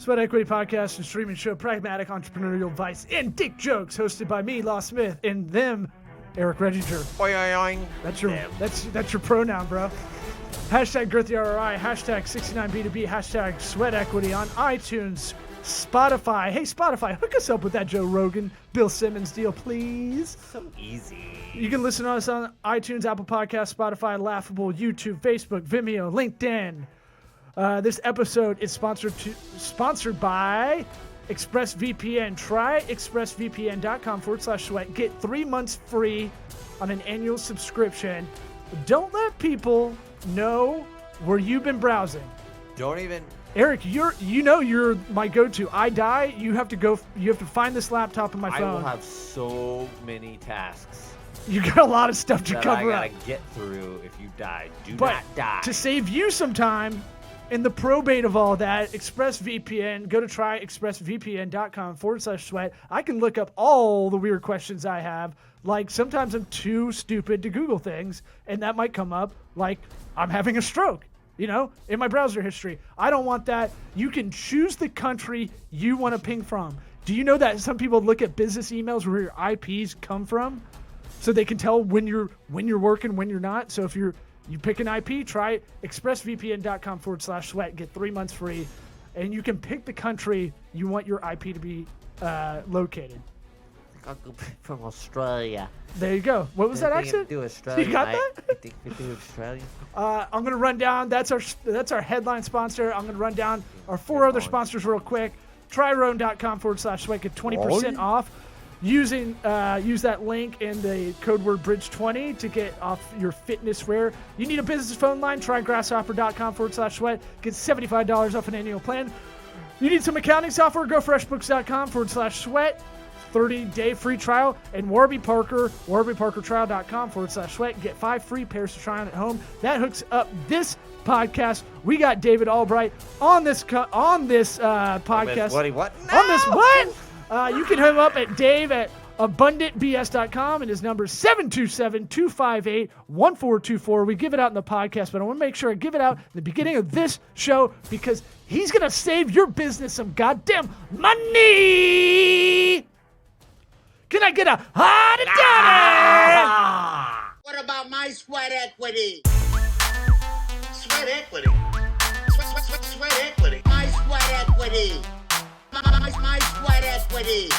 Sweat Equity Podcast and streaming show, pragmatic entrepreneurial advice and dick jokes, hosted by me, Law Smith, and them, Eric Redinger. Oing, oing, oing. That's your pronoun, bro. Hashtag GirthyRI, hashtag 69B2B, hashtag Sweat Equity on iTunes, Spotify. Hey, Spotify, hook us up with that Joe Rogan, Bill Simmons deal, please. So easy. You can listen to us on iTunes, Apple Podcasts, Spotify, Laughable, YouTube, Facebook, Vimeo, LinkedIn. This episode is sponsored by ExpressVPN. Try expressvpn.com/sweat. Get 3 months free on an annual subscription. Don't let people know where you've been browsing. Don't even. Eric, you're my go-to. I die, you have to find this laptop on my phone. I will have so many tasks. You got a lot of stuff to that cover I up. gotta get through if you die. Do But not die. to save you some time in the probate of all that, ExpressVPN, go to tryexpressvpn.com/sweat. I can look up all the weird questions I have. Like, sometimes I'm too stupid to Google things, and that might come up, like, I'm having a stroke, in my browser history. I don't want that. You can choose the country you want to ping from. Do you know that some people look at business emails where your IPs come from, so they can tell when you're working, when you're not? So if you pick an IP, try expressvpn.com/sweat, get 3 months free, and you can pick the country you want your IP to be located. I'll go from Australia. There you go. What was that accent? Do Australia. You got that? I think we do Australia. I'm gonna run down. That's our headline sponsor. I'm gonna run down our 4 other sponsors real quick. Tryroan.com/sweat, get 20% off. Use that link in the code word bridge20 to get off your fitness wear. You need a business phone line? Try grasshopper.com/sweat. Get $75 off an annual plan. You need some accounting software? Go freshbooks.com/sweat. 30-day free trial. And Warby Parker, warbyparkertrial.com/sweat. Get 5 free pairs to try on at home. That hooks up this podcast. We got David Albright on this podcast. On this what? No! On this what? You can hit him up at Dave at abundantbs.com, and his number is 727-258-1424. We give it out in the podcast, but I want to make sure I give it out in the beginning of this show because he's going to save your business some goddamn money. Can I get a hot daddy? What about my sweat equity? Sweat equity. Sweat equity. My sweat equity. My sweat equity.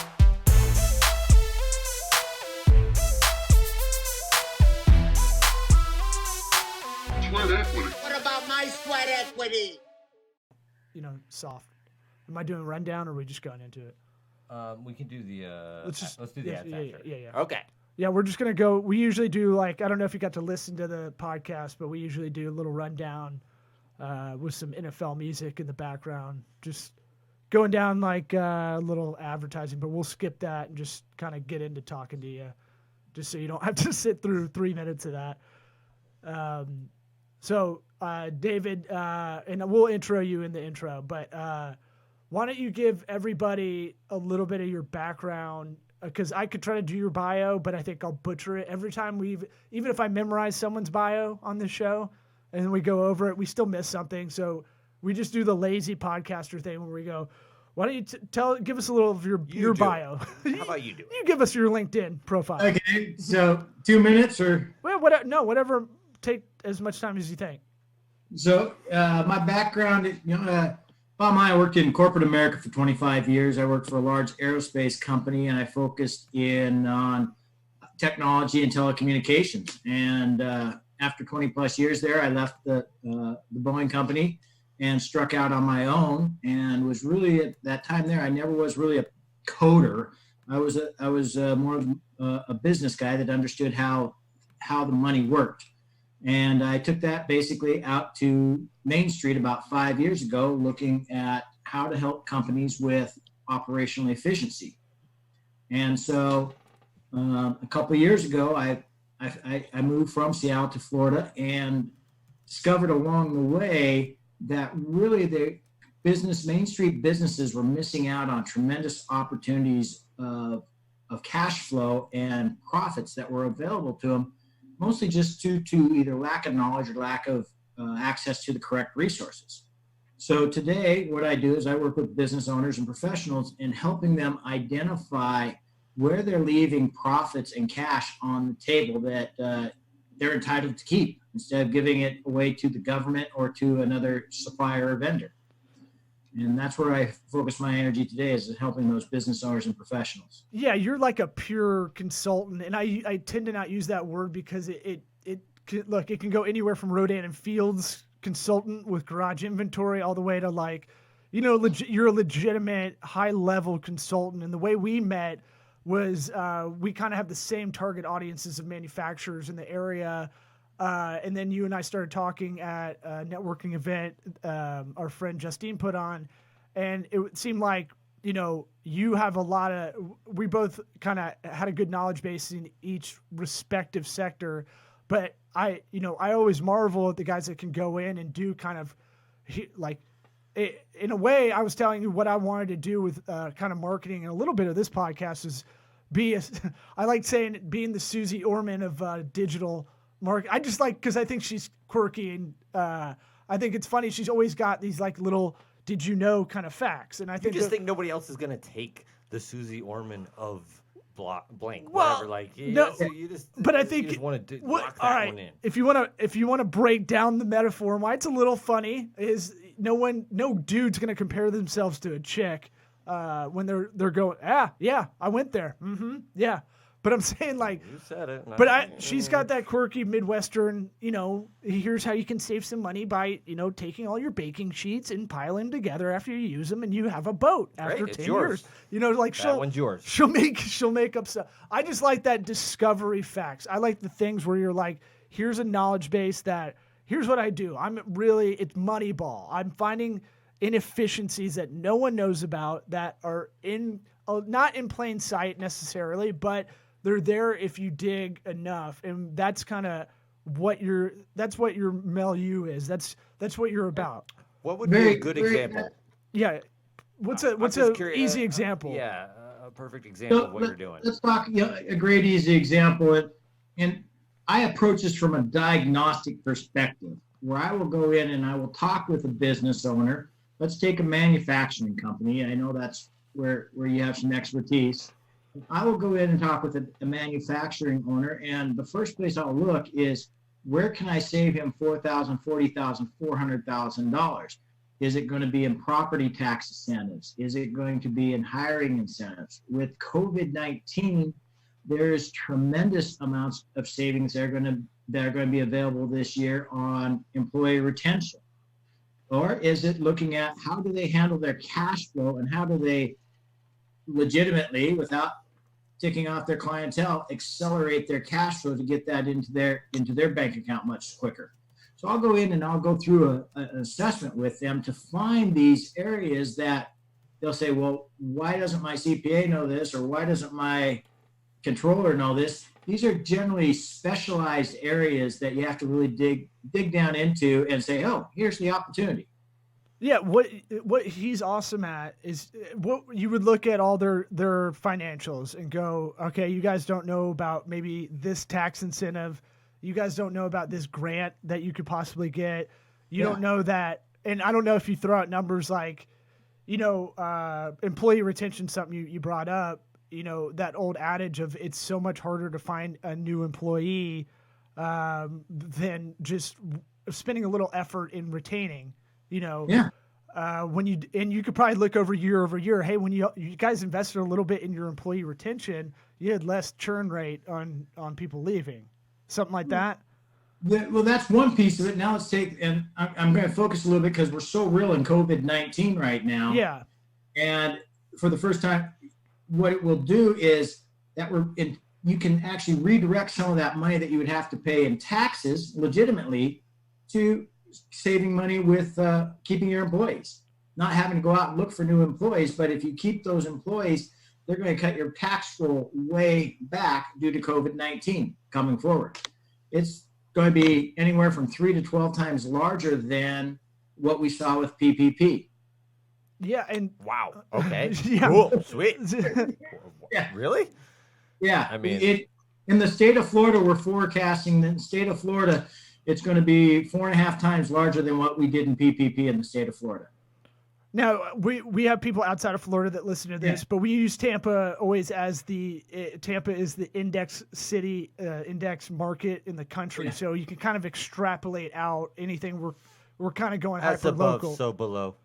Sweat equity. What about my sweat equity? Soft. Am I doing rundown or are we just going into it? We can do the. Let's do the yeah. Okay. Yeah, we're just going to go. We usually do, I don't know if you got to listen to the podcast, but we usually do a little rundown with some NFL music in the background. Just going down a little advertising, but we'll skip that and just kind of get into talking to you just so you don't have to sit through 3 minutes of that. So, David, and we'll intro you in the intro, but why don't you give everybody a little bit of your background? Because I could try to do your bio, but I think I'll butcher it every time even if I memorize someone's bio on this show and then we go over it, we still miss something. So we just do the lazy podcaster thing where we go, why don't you give us a little of your bio? How about you do it? You give us your LinkedIn profile. Okay, so 2 minutes or? Well, whatever. Take as much time as you think. So my background, I worked in corporate America for 25 years. I worked for a large aerospace company, and I focused on technology and telecommunications. And after 20 plus years there, I left the Boeing company and struck out on my own. And was really at that time there, I never was really a coder. I was more of a business guy that understood how the money worked. And I took that basically out to Main Street about 5 years ago, looking at how to help companies with operational efficiency. And so a couple of years ago, I moved from Seattle to Florida and discovered along the way that really the Main Street businesses were missing out on tremendous opportunities of cash flow and profits that were available to them, mostly just due to either lack of knowledge or lack of access to the correct resources. So today, what I do is I work with business owners and professionals in helping them identify where they're leaving profits and cash on the table that they're entitled to keep instead of giving it away to the government or to another supplier or vendor. And that's where I focus my energy today, is helping those business owners and professionals. Yeah, you're like a pure consultant, and I tend to not use that word because it can go anywhere from Rodan and Fields consultant with garage inventory all the way to like, you're a legitimate high level consultant. And the way we met was we kind of have the same target audiences of manufacturers in the area. And then you and I started talking at a networking event our friend Justine put on, and it seemed like, you have we both kind of had a good knowledge base in each respective sector. But I always marvel at the guys that can go in and do kind of like, in a way, I was telling you what I wanted to do with kind of marketing, and a little bit of this podcast is I like saying being the Susie Orman of digital market. I just because I think she's quirky, and I think it's funny. She's always got these like little did you know kind of facts, and I think think nobody else is gonna take the Susie Orman of blank, well, whatever. But I think you just want to lock that all right, one in. if you want to break down the metaphor, why it's a little funny is no dude's gonna compare themselves to a chick when they're going, yeah, I went there, yeah. But I'm saying like, you said it. But she's got that quirky Midwestern, here's how you can save some money by, taking all your baking sheets and piling them together after you use them, and you have a boat after 10 years. That one's yours. She'll make up stuff. I just like that discovery facts. I like the things where you're like, here's a knowledge base that here's what I do. It's Moneyball. I'm finding inefficiencies that no one knows about that are not in plain sight necessarily, but they're there if you dig enough, and that's kind of what your milieu is. That's what you're about. What would be a good example? Yeah, what's a easy example? A perfect example of what you're doing. Let's talk a great easy example, and I approach this from a diagnostic perspective, where I will go in and I will talk with a business owner. Let's take a manufacturing company. I know that's where you have some expertise. I will go in and talk with a manufacturing owner, and the first place I'll look is, where can I save him $4,000, $40,000, $400,000? Is it going to be in property tax incentives? Is it going to be in hiring incentives? With COVID-19, there's tremendous amounts of savings that are going to be available this year on employee retention. Or is it looking at how do they handle their cash flow, and how do they legitimately, without ticking off their clientele, accelerate their cash flow to get that into their bank account much quicker? So I'll go in and I'll go through an assessment with them to find these areas that they'll say, well, why doesn't my CPA know this, or why doesn't my controller know this? These are generally specialized areas that you have to really dig down into and say, oh, here's the opportunity. Yeah, what he's awesome at is what you would look at all their financials and go, okay, you guys don't know about maybe this tax incentive. You guys don't know about this grant that you could possibly get. You don't know that. And I don't know if you throw out numbers like, employee retention, something you brought up, that old adage of it's so much harder to find a new employee than just spending a little effort in retaining. When you could probably look over year. Hey, when you guys invested a little bit in your employee retention, you had less churn rate on people leaving, something like that. Well, that's one piece of it. Now let's take, and I'm going to focus a little bit because we're so real in COVID-19 right now. Yeah. And for the first time, what it will do is that you can actually redirect some of that money that you would have to pay in taxes legitimately to saving money with keeping your employees, not having to go out and look for new employees. But if you keep those employees, they're going to cut your tax roll way back due to COVID-19 coming forward. It's going to be anywhere from 3 to 12 times larger than what we saw with PPP. Yeah. And wow. Okay. Yeah. Cool. Sweet. Yeah. Really? Yeah. I mean, in the state of Florida, we're forecasting that the state of Florida it's going to be 4.5 times larger than what we did in PPP in the state of Florida. Now we have people outside of Florida that listen to this, but we use Tampa always as Tampa is the index city, index market in the country. Yeah. So you can kind of extrapolate out anything we're kind of going That's hyper above, local. so below.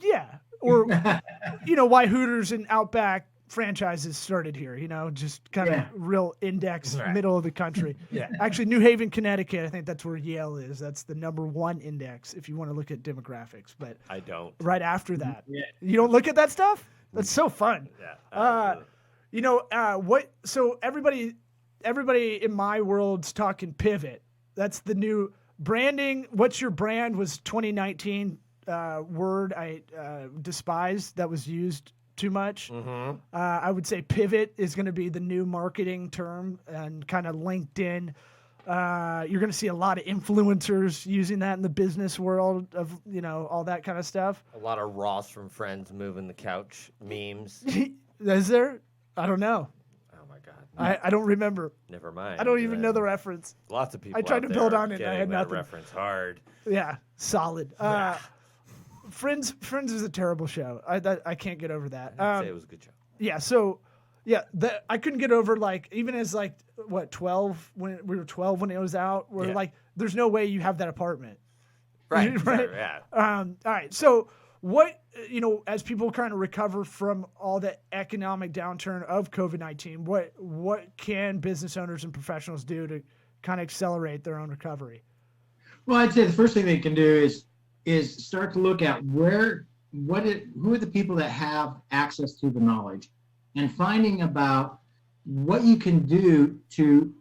Yeah, or why Hooters and Outback franchises started here. Just kind of real index middle of the country. Yeah. Actually, New Haven, Connecticut. I think that's where Yale is. That's the #1 index if you want to look at demographics. But I don't. Right after that, you don't look at that stuff. That's so fun. Yeah. What? So everybody in my world's talking pivot. That's the new branding. What's your brand? Was 2019 word I despised that was used too much. Mm-hmm. I would say pivot is going to be the new marketing term, and kind of LinkedIn. You're going to see a lot of influencers using that in the business world of, all that kind of stuff. A lot of Ross from Friends moving the couch memes. Is there? I don't know. Oh my God. I don't remember. Never mind. I don't even know the reference. Lots of people. I tried to build on it. And I had nothing. Reference hard. Yeah, solid. Friends is a terrible show. I can't get over that. I'd say it was a good show. Yeah. So, yeah, I couldn't get over even as 12 when we were 12 when it was out. Where there's no way you have that apartment. Right. Right. Sure, yeah. All right. So what as people kind of recover from all the economic downturn of COVID-19, what can business owners and professionals do to kind of accelerate their own recovery? Well, I'd say the first thing they can do is start to look at who are the people that have access to the knowledge, and finding about what you can do to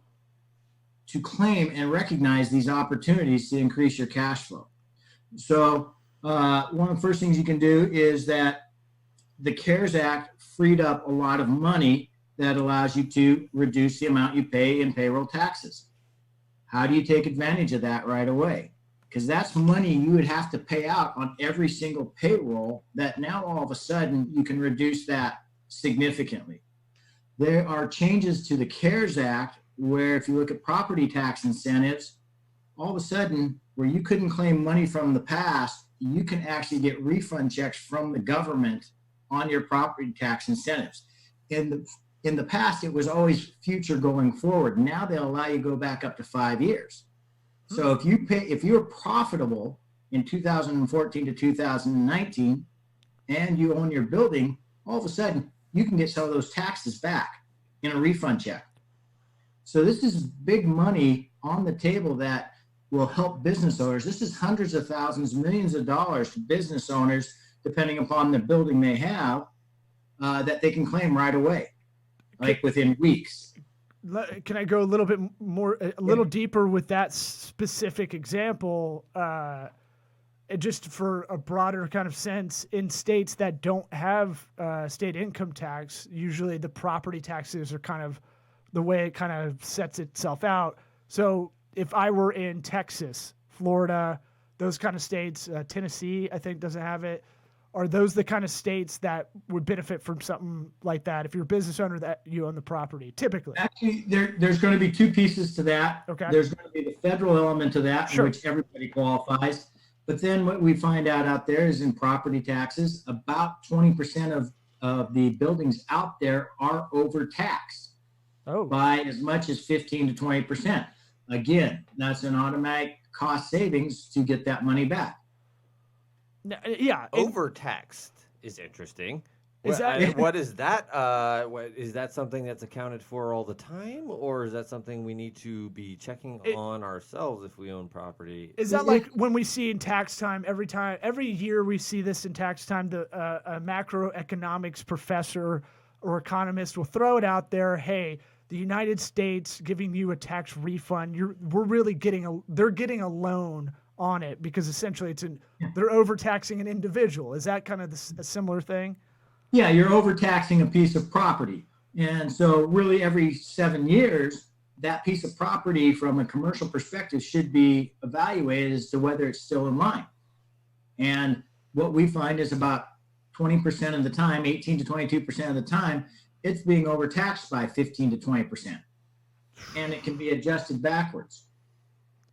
claim and recognize these opportunities to increase your cash flow. So one of the first things you can do is that the CARES Act freed up a lot of money that allows you to reduce the amount you pay in payroll taxes. How do you take advantage of that right away? Because that's money you would have to pay out on every single payroll that now all of a sudden you can reduce that significantly. There are changes to the CARES Act where if you look at property tax incentives, all of a sudden where you couldn't claim money from the past, you can actually get refund checks from the government on your property tax incentives. In the past, it was always future going forward. Now they'll allow you to go back up to 5 years. So if you're profitable in 2014 to 2019 and you own your building, all of a sudden you can get some of those taxes back in a refund check. So this is big money on the table that will help business owners. This is hundreds of thousands, millions of dollars to business owners, depending upon the building they have, that they can claim right away, like within weeks. Can I go a little bit more, a little deeper with that specific example? Just for a broader kind of sense, in states that don't have state income tax, usually the property taxes are kind of the way it kind of sets itself out. So if I were in Texas, Florida, those kind of states, Tennessee, I think doesn't have it. Are those the kind of states that would benefit from something like that? If you're a business owner that you own the property, typically. Actually, there's going to be two pieces to that. Okay. There's going to be the federal element to that, Sure. in which everybody qualifies. But then what we find out there is in property taxes, about 20% of the buildings out there are overtaxed by as much as 15 to 20%. Again, that's an automatic cost savings to get that money back. Yeah. Overtaxed is interesting. Is What is that? Is that something that's accounted for all the time, or is that something we need to be checking on ourselves if we own property? Is that like when we see in tax time, every year we see this in tax time, a macroeconomics professor or economist will throw it out there. Hey, the United States giving you a tax refund. They're getting a loan on it because essentially they're overtaxing an individual. Is that kind of a similar thing? Yeah, you're overtaxing a piece of property. And so really every 7 years, that piece of property from a commercial perspective should be evaluated as to whether it's still in line. And what we find is about 20% of the time, 18 to 22% of the time, it's being overtaxed by 15 to 20%. And it can be adjusted backwards.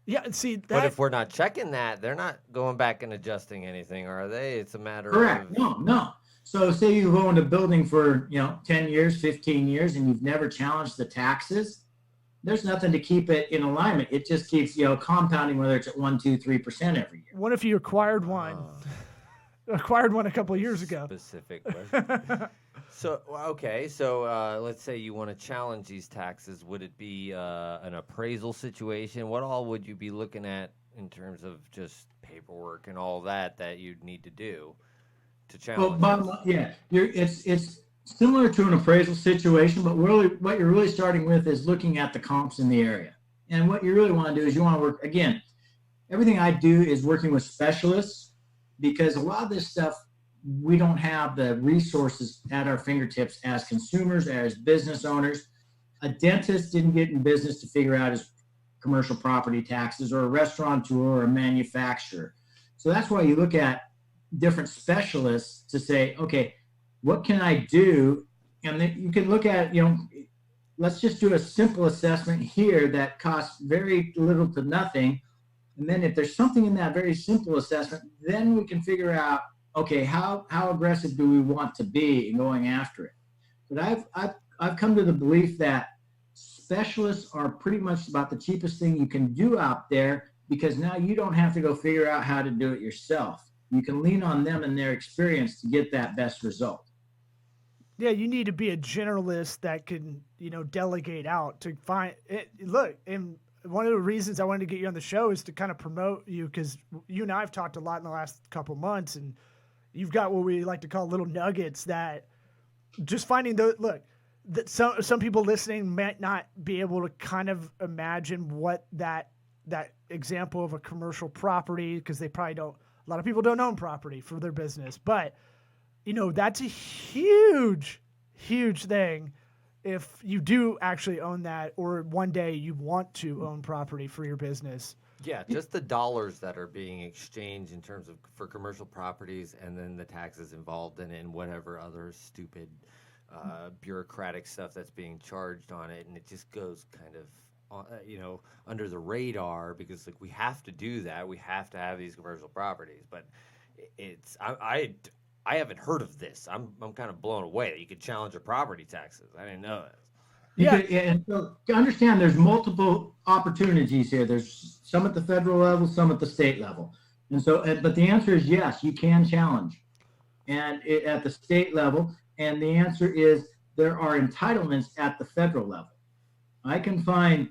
Yeah, see that. But if we're not checking that, they're not going back and adjusting anything, are they? It's a matter Correct. of No. So say you owned a building for 10 years, 15 years, and you've never challenged the taxes. There's nothing to keep it in alignment. It just keeps compounding, whether it's at 1, 2, 3% every year. What if you acquired one? Acquired one a couple of years ago. specific question. So okay, so let's say you want to challenge these taxes. Would it be an appraisal situation? What all would you be looking at in terms of just paperwork and all that you'd need to do to challenge? Well, it's similar to an appraisal situation, but really what you're really starting with is looking at the comps in the area. And what you really want to do is you want to work, again, everything I do is working with specialists, because a lot of this stuff, we don't have the resources at our fingertips as consumers, as business owners. A dentist didn't get in business to figure out his commercial property taxes, or a restaurateur or a manufacturer. So that's why you look at different specialists to say, okay, what can I do? And then you can look at, let's just do a simple assessment here that costs very little to nothing. And then if there's something in that very simple assessment, then we can figure out, okay, how aggressive do we want to be in going after it? But I've come to the belief that specialists are pretty much about the cheapest thing you can do out there, because now you don't have to go figure out how to do it yourself. You can lean on them and their experience to get that best result. Yeah, you need to be a generalist that can, delegate out to find it. Look, and one of the reasons I wanted to get you on the show is to kind of promote you, because you and I have talked a lot in the last couple months, and you've got what we like to call little nuggets that just finding those. Look, that some people listening might not be able to kind of imagine what that example of a commercial property, because they probably don't. A lot of people don't own property for their business, but that's a huge, huge thing if you do actually own that, or one day you want to own property for your business. Yeah, just the dollars that are being exchanged in terms of for commercial properties, and then the taxes involved in it, and whatever other stupid bureaucratic stuff that's being charged on it, and it just goes kind of under the radar, because we have to do that. We have to have these commercial properties, but I haven't heard of this. I'm kind of blown away that you could challenge your property taxes. I didn't know this. And so to understand, there's multiple opportunities here. There's some at the federal level, some at the state level. And so, but the answer is yes, you can challenge, and at the state level. And the answer is there are entitlements at the federal level. I can find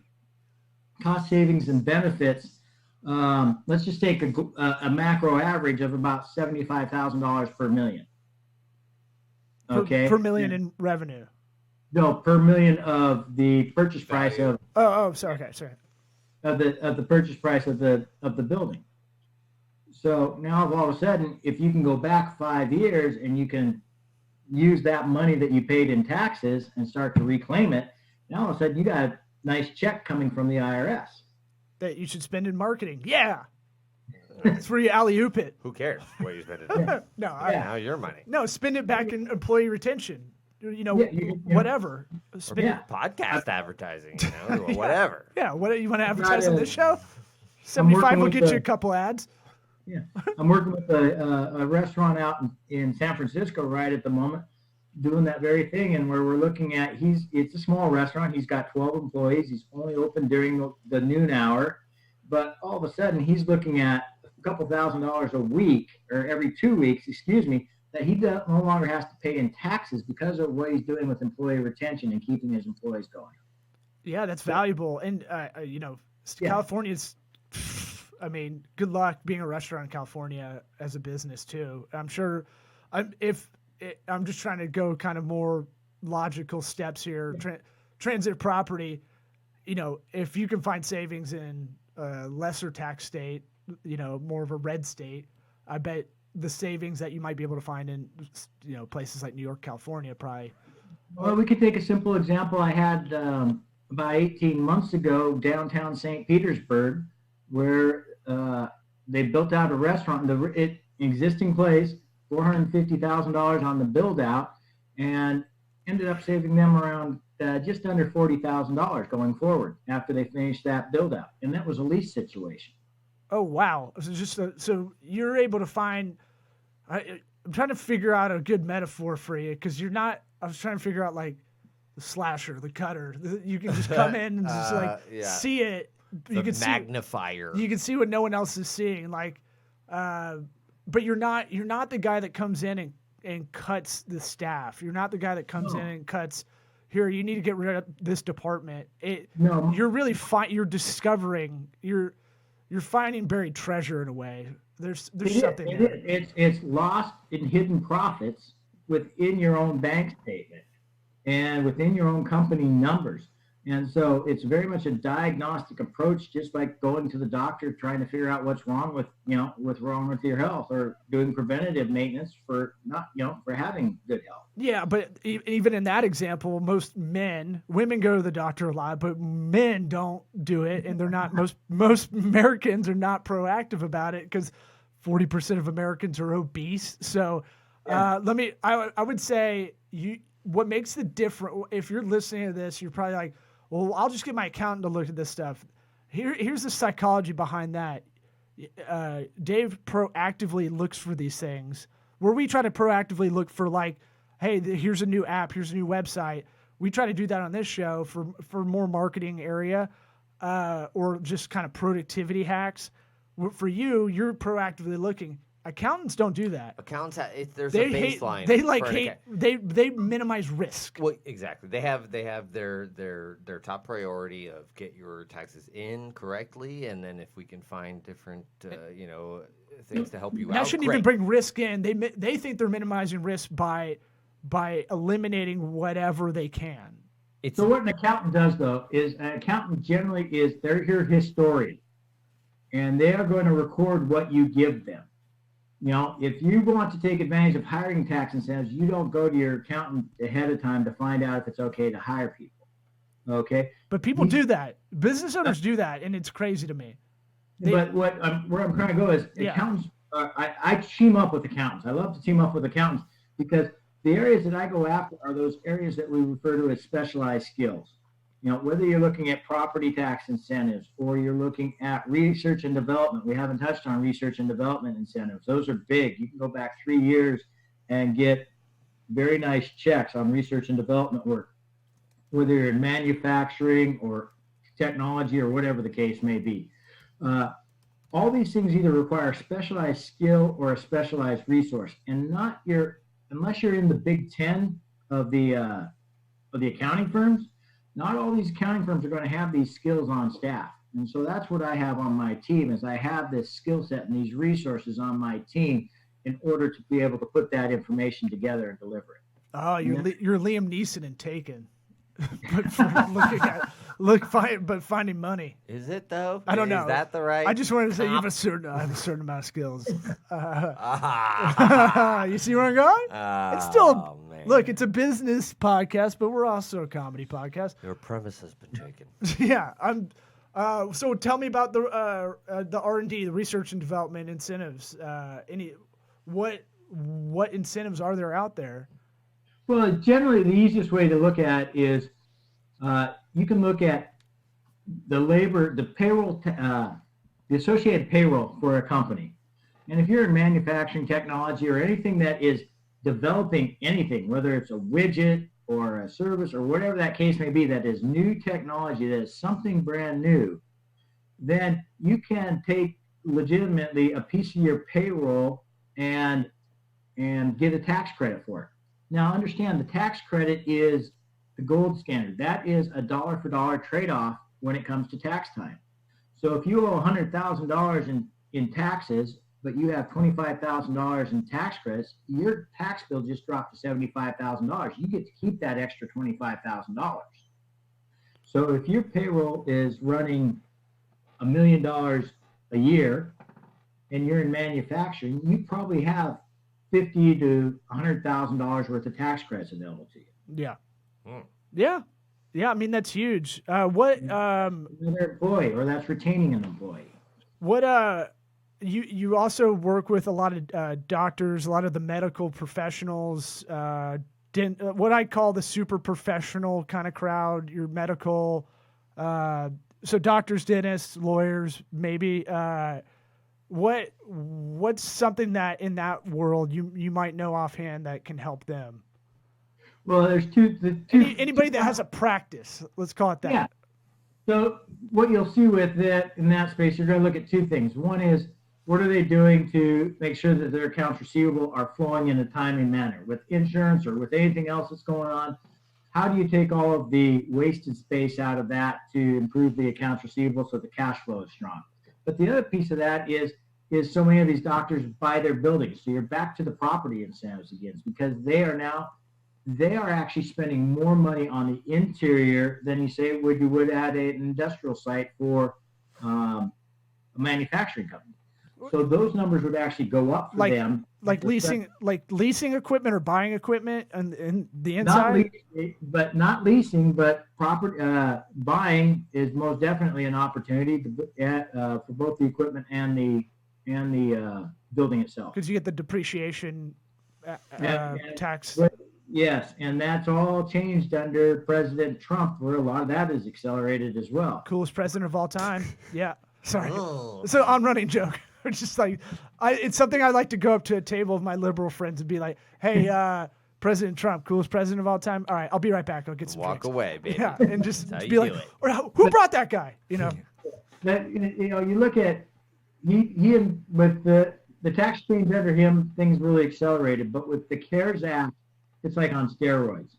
cost savings and benefits. Let's just take a macro average of about $75,000 per million. Okay. Per million in revenue. No, per million of the purchase price of. Sorry. Of the purchase price of the building. So now all of a sudden, if you can go back 5 years and you can use that money that you paid in taxes and start to reclaim it, now all of a sudden you got a nice check coming from the IRS. That you should spend in marketing. Yeah. It's where you alley-oop it. Who cares what you spend it on? Now your money. No, spend it back in employee retention. Whatever. Podcast advertising, or whatever. Yeah, what you want to advertise on this show? 75 will get you a couple ads. Yeah, I'm working with a restaurant out in San Francisco right at the moment, doing that very thing, and where we're looking at, it's a small restaurant. He's got 12 employees. He's only open during the noon hour, but all of a sudden he's looking at a couple $1,000s a week, or every 2 weeks, that he no longer has to pay in taxes because of what he's doing with employee retention and keeping his employees going. Yeah, that's valuable. And California's, good luck being a restaurant in California as a business too. I'm sure I'm just trying to go kind of more logical steps here. Transit property, if you can find savings in a lesser tax state, more of a red state, I bet the savings that you might be able to find in, places like New York, California, probably. Well, we could take a simple example. I had about 18 months ago, downtown St. Petersburg, where they built out a restaurant, existing place, $450,000 on the build out, and ended up saving them around just under $40,000 going forward after they finished that build out. And that was a lease situation. Oh, wow. So you're able to find, I'm trying to figure out a good metaphor for you because you're not, I was trying to figure out like the slasher, the cutter. You can just come in and just see it. You can magnifier. You can see what no one else is seeing. Like, but you're not the guy that comes in and cuts the staff. You're not the guy that comes in and cuts, here, you need to get rid of this department. You're really you're discovering, you're finding buried treasure in a way. There's something there. It's lost in hidden profits within your own bank statement and within your own company numbers. And so it's very much a diagnostic approach, just like going to the doctor, trying to figure out what's wrong with your health, or doing preventative maintenance for for having good health. Yeah, but even in that example, women go to the doctor a lot, but men don't do it, and they're not. Most Americans are not proactive about it because 40% of Americans are obese. So, I would say what makes the difference. If you're listening to this, you're probably like, well, I'll just get my accountant to look at this stuff. Here's the psychology behind that. Dave proactively looks for these things, where we try to proactively look for, like, hey, here's a new app, here's a new website. We try to do that on this show for more marketing area, or just kind of productivity hacks. For you, you're proactively looking. Accountants don't do that. Accountants, there's a baseline. They minimize risk. Well, exactly. They have their top priority of get your taxes in correctly, and then if we can find different things to help you out. That shouldn't even bring risk in. They think they're minimizing risk by eliminating whatever they can. So what an accountant does, though, is an accountant generally they're your historian, and they are going to record what you give them. If you want to take advantage of hiring tax incentives, you don't go to your accountant ahead of time to find out if it's okay to hire people. Okay? But people do that. Business owners do that, and it's crazy to me. But where I'm trying to go is accountants. I team up with accountants. I love to team up with accountants because the areas that I go after are those areas that we refer to as specialized skills. Whether you're looking at property tax incentives or you're looking at research and development. We haven't touched on research and development incentives. Those are big. You can go back 3 years and get very nice checks on research and development work, whether you're in manufacturing or technology or whatever the case may be. All these things either require a specialized skill or a specialized resource, and unless you're in the Big 10 of the accounting firms. Not all these accounting firms are going to have these skills on staff. And so that's what I have on my team, is I have this skill set and these resources on my team in order to be able to put that information together and deliver it. Oh, you're Liam Neeson in Taken. but finding money. Is it though? I don't know. Is that the right? I just wanted to say I have a certain amount of skills. You see where I'm going? It's still look. It's a business podcast, but we're also a comedy podcast. Your premise has been taken. Yeah, I'm. So tell me about the R&D, the research and development incentives. What incentives are there out there? Well, generally, the easiest way to look at is you can look at the labor, the payroll, the associated payroll for a company. And if you're in manufacturing technology or anything that is developing anything, whether it's a widget or a service or whatever that case may be, that is new technology, that is something brand new, then you can take legitimately a piece of your payroll and get a tax credit for it. Now, understand the tax credit is the gold standard. That is a dollar for dollar trade-off when it comes to tax time. So if you owe $100,000 in taxes, but you have $25,000 in tax credits, your tax bill just dropped to $75,000. You get to keep that extra $25,000. So if your payroll is running $1 million a year and you're in manufacturing, you probably have $50,000 to $100,000 worth of tax credits available to you. Yeah. Yeah. I mean, that's huge. Another employee, or that's retaining an employee. What you also work with a lot of doctors, a lot of the medical professionals. what I call the super professional kind of crowd, your medical, so doctors, dentists, lawyers, maybe. What's something that in that world you might know offhand that can help them? Well, there's Anybody that has a practice, let's call it that. Yeah. So what you'll see with that in that space, you're going to look at two things. One is, what are they doing to make sure that their accounts receivable are flowing in a timely manner with insurance or with anything else that's going on? How do you take all of the wasted space out of that to improve the accounts receivable so the cash flow is strong? But the other piece of that is so many of these doctors buy their buildings. So you're back to the property incentives again, because they are actually spending more money on the interior than you would at an industrial site for a manufacturing company. So those numbers would actually go up for them. Like leasing equipment or buying equipment and the inside. Not leasing, but property buying is most definitely an opportunity for both the equipment and the building itself. Because you get the depreciation tax. Yes, and that's all changed under President Trump, where a lot of that is accelerated as well. Coolest president of all time. Yeah. Sorry. So on-running joke. It's just like, it's something I like to go up to a table of my liberal friends and be like, hey, President Trump, coolest president of all time. All right, I'll be right back. I'll get some Walk drinks. away, baby. Yeah, and just That's how be you like, do it. or who brought that guy? You look at he and with the tax change under him, things really accelerated. But with the CARES Act, it's like on steroids.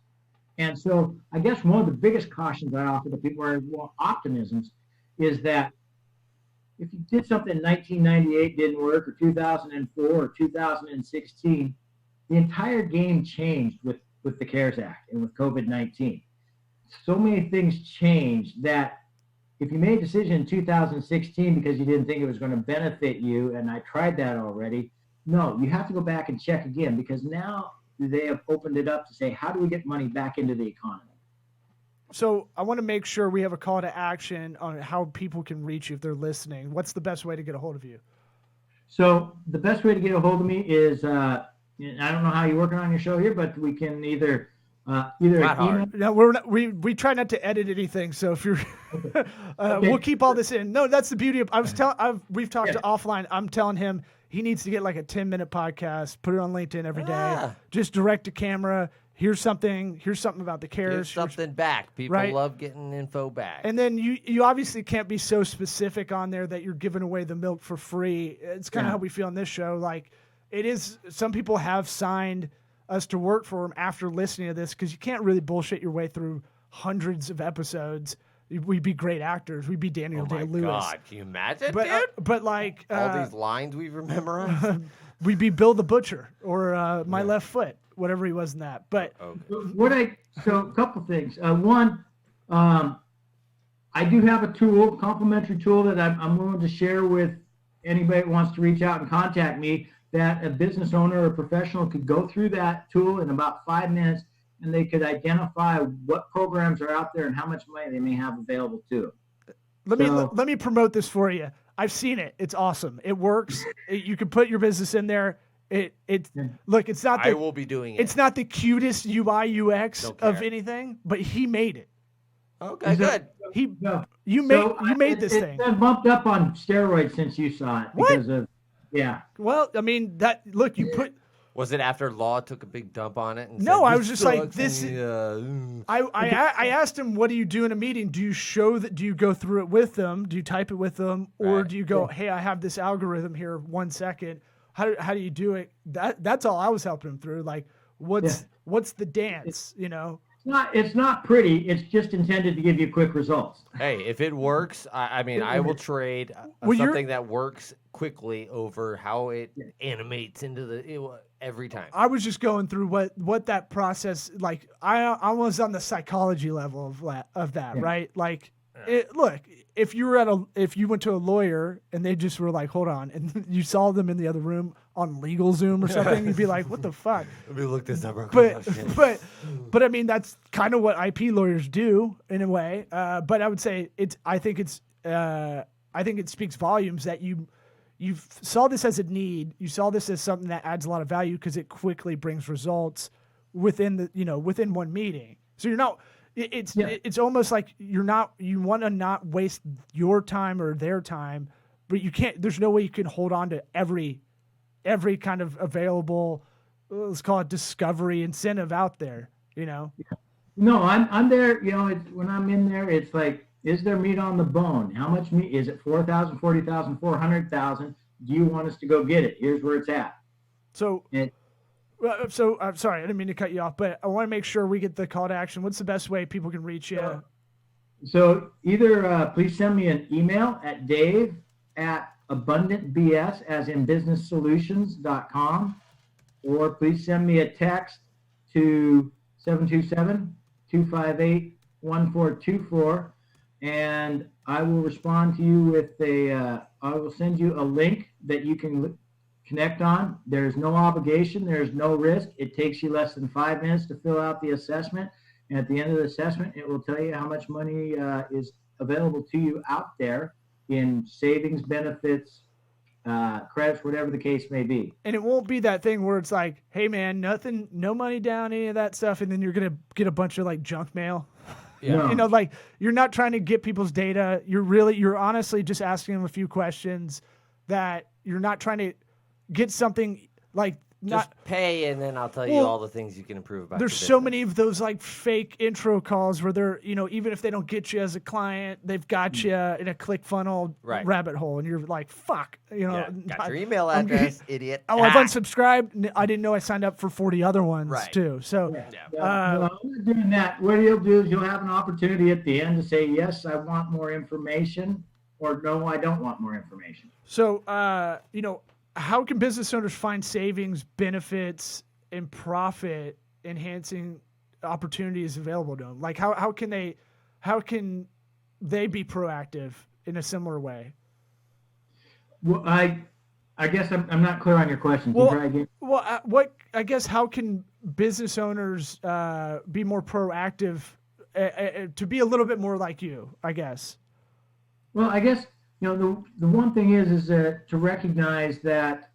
And so I guess one of the biggest cautions I offer to people are optimisms is that if you did something in 1998 didn't work, or 2004 or 2016, the entire game changed with the CARES Act and with COVID-19. So many things changed that if you made a decision in 2016 because you didn't think it was going to benefit you, and I tried that already, no, you have to go back and check again, because now they have opened it up to say, how do we get money back into the economy? So I want to make sure we have a call to action on how people can reach you if they're listening. What's the best way to get a hold of you? So the best way to get a hold of me is, I don't know how you're working on your show here, but we can either email. No, we try not to edit anything. So if you're, Okay. we'll keep all this in. No, that's the beauty of. We've talked to offline. I'm telling him he needs to get like a 10-minute podcast, put it on LinkedIn every day, just direct to camera. Here's something about the CARES. Give something back. People love getting info back. And then you obviously can't be so specific on there that you're giving away the milk for free. It's kind of how we feel on this show. Like, it is, some people have signed us to work for them after listening to this, because you can't really bullshit your way through hundreds of episodes. We'd be great actors. We'd be Daniel Day-Lewis. Oh my God, can you imagine, But dude? but like All these lines we've memorized. we'd be Bill the Butcher or My Left Foot, whatever he was in that. But So a couple things. One, I do have a tool, complimentary tool that I'm willing to share with anybody that wants to reach out and contact me, that a business owner or professional could go through that tool in about 5 minutes, and they could identify what programs are out there and how much money they may have available to them. let me promote this for you. I've seen it. It's awesome. It works. You can put your business in there. Look, it's not. I will be doing it. It's not the cutest UI UX of anything, but he made it. Okay, good. You made this thing. It's been bumped up on steroids since you saw it. What? Because of, yeah. Well, I mean, you put. Was it after Law took a big dump on it? And No, said, I was just like, this. I asked him, what do you do in a meeting? Do you show that? Do you go through it with them? Do you type it with them? Or do you go, hey, I have this algorithm here, 1 second. How do you do it? That's all I was helping him through. Like, what's the dance, It's not pretty. It's just intended to give you quick results. Hey, if it works, I mean, I will trade something that works quickly over how it animates into every time. I was just going through what that process, like, I was on the psychology level of that, right? Like, look, if you went to a lawyer and they just were like, hold on, and you saw them in the other room on Legal Zoom or something, you'd be like, what the fuck? Let me look this up real quick. But I mean, that's kind of what IP lawyers do in a way. But I would say I think it speaks volumes that you saw this as a need. You saw this as something that adds a lot of value because it quickly brings results within within one meeting. So you're not. It's almost like you want to not waste your time or their time, but you can't. There's no way you can hold on to every kind of available, let's call it discovery incentive out there. No, I'm there. When I'm in there, it's like, is there meat on the bone? How much meat is it? 4,000, 40,000, 400,000. Do you want us to go get it? Here's where it's at. So I'm sorry, I didn't mean to cut you off, but I want to make sure we get the call to action. What's the best way people can reach you? So either please send me an email at dave@abundantbs, as in businesssolutions.com, or please send me a text to 727-258-1424, and I will respond to you with I will send you a link that you can connect on. There's no obligation. There's no risk. It takes you less than 5 minutes to fill out the assessment. And at the end of the assessment, it will tell you how much money is available to you out there in savings, benefits, credits, whatever the case may be. And it won't be that thing where it's like, hey man, nothing, no money down, any of that stuff. And then you're going to get a bunch of like junk mail. Yeah. No. Like you're not trying to get people's data. You're honestly just asking them a few questions that you're not trying to get something like Just pay, and then I'll tell you all the things you can improve about. There's so many of those like fake intro calls where they're, even if they don't get you as a client, they've got you in a ClickFunnels rabbit hole, and you're like, fuck, got your email address, idiot. Oh, I've unsubscribed. I didn't know I signed up for 40 other ones too. So I'm not doing that. What you'll do is you'll have an opportunity at the end to say, yes, I want more information, or no, I don't want more information. So, how can business owners find savings, benefits, and profit enhancing opportunities available to them? Like how can they be proactive in a similar way? Well, I guess I'm not clear on your question. Can you try again? How can business owners be more proactive to be a little bit more like you, I guess? Well, I guess the one thing is to recognize that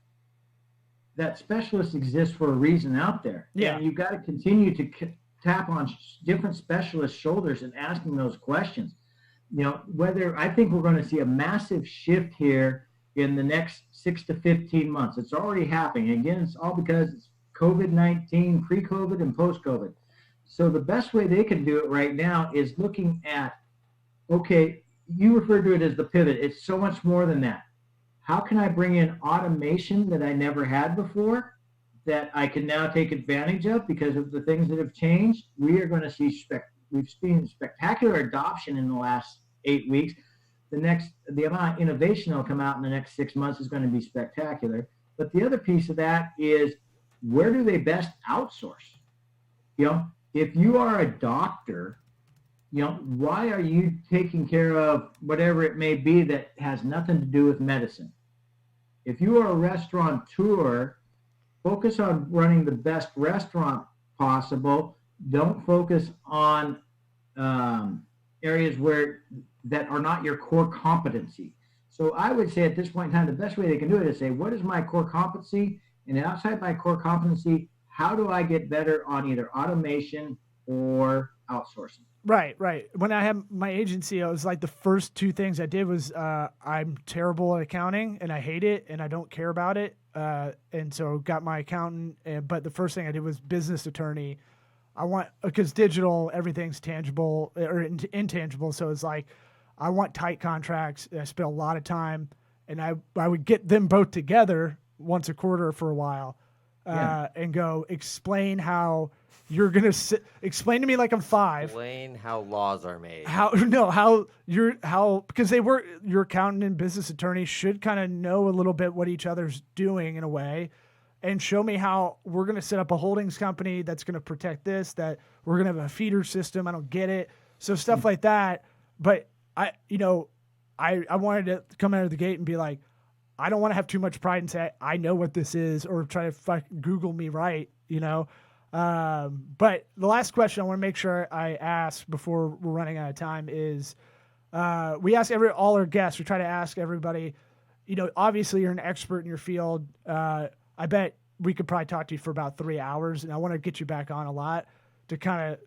specialists exist for a reason out there. Yeah. And you've got to continue to tap on different specialists' shoulders and asking those questions. Whether I think we're going to see a massive shift here in the next 6 to 15 months. It's already happening. Again, it's all because it's COVID-19, pre-COVID and post-COVID. So the best way they can do it right now is looking at, okay, you referred to it as the pivot. It's so much more than that. How can I bring in automation that I never had before that I can now take advantage of because of the things that have changed? We are going to see we've seen spectacular adoption in the last 8 weeks. The amount of innovation that'll come out in the next 6 months is going to be spectacular. But the other piece of that is, where do they best outsource? If you are a doctor, why are you taking care of whatever it may be that has nothing to do with medicine? If you are a restaurateur, focus on running the best restaurant possible. Don't focus on areas that are not your core competency. So I would say at this point in time, the best way they can do it is say, what is my core competency? And outside my core competency, how do I get better on either automation or outsourcing? Right. When I had my agency, it was like the first two things I did was I'm terrible at accounting and I hate it and I don't care about it. And so got my accountant. But the first thing I did was business attorney. Because digital, everything's tangible or intangible. So it's like, I want tight contracts. I spent a lot of time, and I would get them both together once a quarter for a while and go explain how you're going to explain to me like I'm 5. Explain how laws are made. Because your accountant and business attorney should kind of know a little bit what each other's doing in a way, and show me how we're going to set up a holdings company that's going to protect this, that we're going to have a feeder system. I don't get it. So stuff like that. But I wanted to come out of the gate and be like, I don't want to have too much pride and say, I know what this is, or try to Google me right, But the last question I want to make sure I ask before we're running out of time is, we ask all our guests, we try to ask everybody, obviously you're an expert in your field. I bet we could probably talk to you for about 3 hours, and I want to get you back on a lot to kind of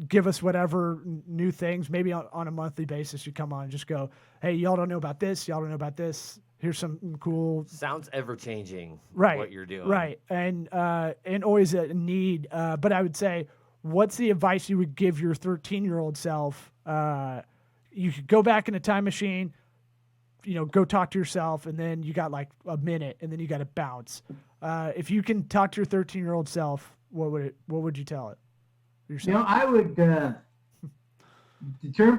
give us whatever new things. Maybe on a monthly basis, you come on and just go, hey, y'all don't know about this. Y'all don't know about this. Here's some cool. Sounds ever changing. Right. What you're doing. Right. And always a need. But I would say, what's the advice you would give your 13-year-old self? You could go back in a time machine, go talk to yourself, and then you got like a minute, and then you got to bounce. If you can talk to your 13-year-old self, what would you tell it yourself? I would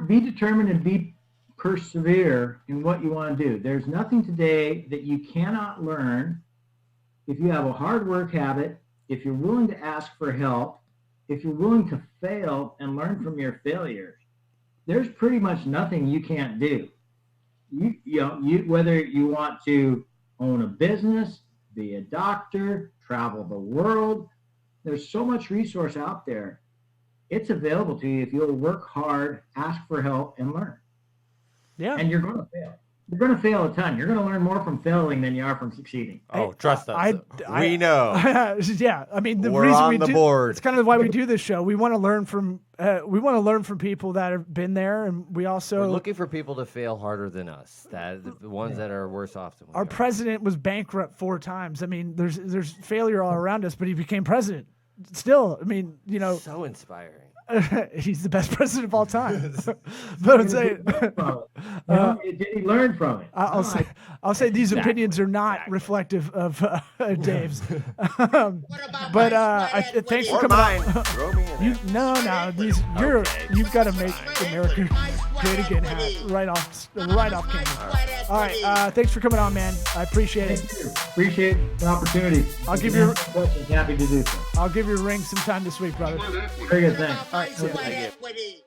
be determined and persevere in what you want to do. There's nothing today that you cannot learn if you have a hard work habit, if you're willing to ask for help, if you're willing to fail and learn from your failures. There's pretty much nothing you can't do. Whether you want to own a business, be a doctor, travel the world, there's so much resource out there. It's available to you if you'll work hard, ask for help, and learn. Yeah. And you're going to fail. You're going to fail a ton. You're going to learn more from failing than you are from succeeding. Oh, trust us. We know. Yeah. I mean, We're on the board. It's kind of why we do this show. We want to learn from people that have been there, and we're looking for people to fail harder than us. The ones that are worse off than we Our are. president was bankrupt 4 times. I mean, there's failure all around us, but he became president. Still, I mean, So inspiring. he's the best president of all time. But I'm saying, did he learn from it? I'll say these opinions are not reflective of Dave's. But thanks for coming on. You've got to make America great again hat right off camera. All right, thanks for coming on, man. I appreciate it. Thank you. Appreciate the opportunity. I'll give you. Happy to do so. I'll give you a ring sometime this week, brother. Very good. Thanks. All right. Sweat equity.